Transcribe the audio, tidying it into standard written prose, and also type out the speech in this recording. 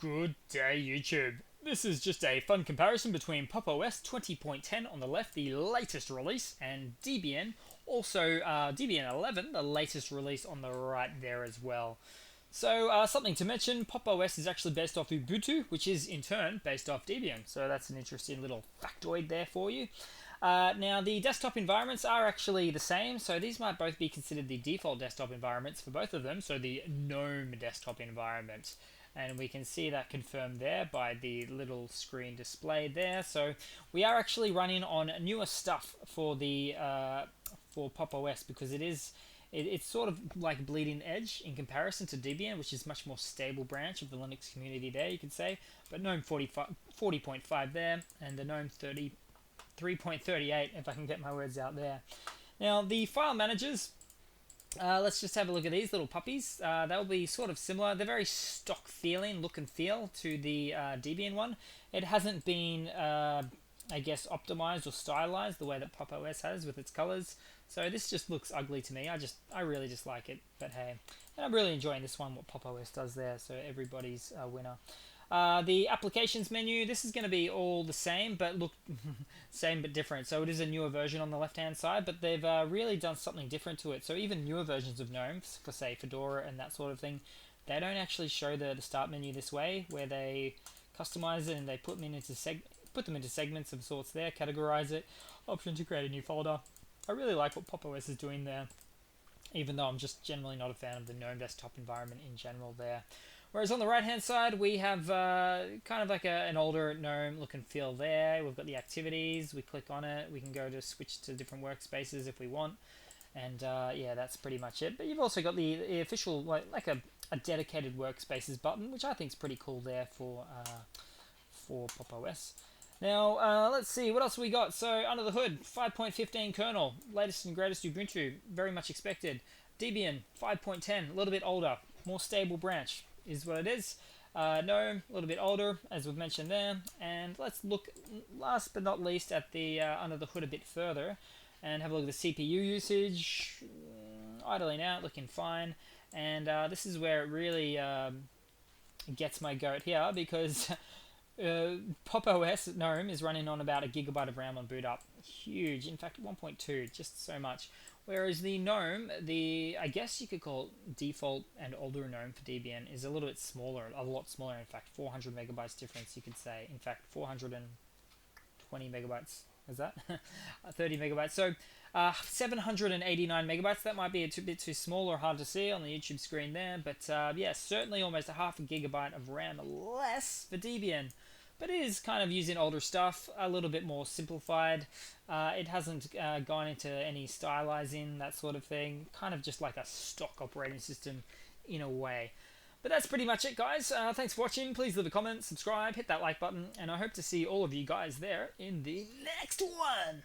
Good day, YouTube. This is just a fun comparison between Pop! OS 20.10 on the left, the latest release, and Debian, also Debian 11, the latest release on the right there as well. So something to mention, Pop! OS is actually based off Ubuntu, which is in turn based off Debian. So that's an interesting little factoid there for you. Now the desktop environments are actually the same, so these might both be considered the default desktop environments for both of them, so the Gnome Desktop environment. And we can see that confirmed there by the little screen display there. So we are actually running on newer stuff for the for Pop! OS because it's sort of like bleeding edge in comparison to Debian, which is much more stable branch of the Linux community there, you could say. But GNOME 40.5 there, and the GNOME 3.38, if I can get my words out there. Now, the file managers, let's just have a look at these little puppies. They'll be sort of similar. They're very stock feeling, look and feel to the Debian one. It hasn't been, I guess, optimized or stylized the way that Pop! OS has with its colors. So this just looks ugly to me. I really dislike it. But hey, and I'm really enjoying this one, what Pop! OS does there. So everybody's a winner. The applications menu, this is going to be all the same, but look, same but different. So it is a newer version on the left-hand side, but they've really done something different to it. So even newer versions of GNOME, for say Fedora and that sort of thing, they don't actually show the start menu this way, where they customize it and they put them into segments of sorts there, categorize it, option to create a new folder. I really like what Pop! OS is doing there, even though I'm just generally not a fan of the GNOME desktop environment in general there. Whereas on the right hand side we have kind of like an older GNOME look and feel there. We've got the activities, we click on it, we can go to switch to different workspaces if we want, and yeah, that's pretty much it. But you've also got the official like a dedicated workspaces button, which I think is pretty cool there for Pop! OS. Now, let's see, what else we got? So, under the hood, 5.15 kernel, latest and greatest Ubuntu, very much expected. Debian, 5.10, a little bit older, more stable branch, is what it is. GNOME, a little bit older, as we've mentioned there. And let's look, last but not least, at the under the hood a bit further, and have a look at the CPU usage, idling out, looking fine. And this is where it really gets my goat here, because Pop! OS GNOME is running on about 1 GB of RAM on boot up. Huge, in fact 1.2, just so much. Whereas the GNOME, I guess you could call it default and older GNOME for Debian, is a little bit smaller, a lot smaller in fact, 400 megabytes difference you could say. In fact, 420 megabytes, is that? 30 megabytes. So 789 megabytes, that might be a bit too small or hard to see on the YouTube screen there, but yeah, certainly almost a half a gigabyte of RAM less for Debian. But it is kind of using older stuff, a little bit more simplified. It hasn't gone into any stylizing, that sort of thing. Kind of just like a stock operating system in a way. But that's pretty much it, guys. Thanks for watching. Please leave a comment, subscribe, hit that like button, and I hope to see all of you guys there in the next one.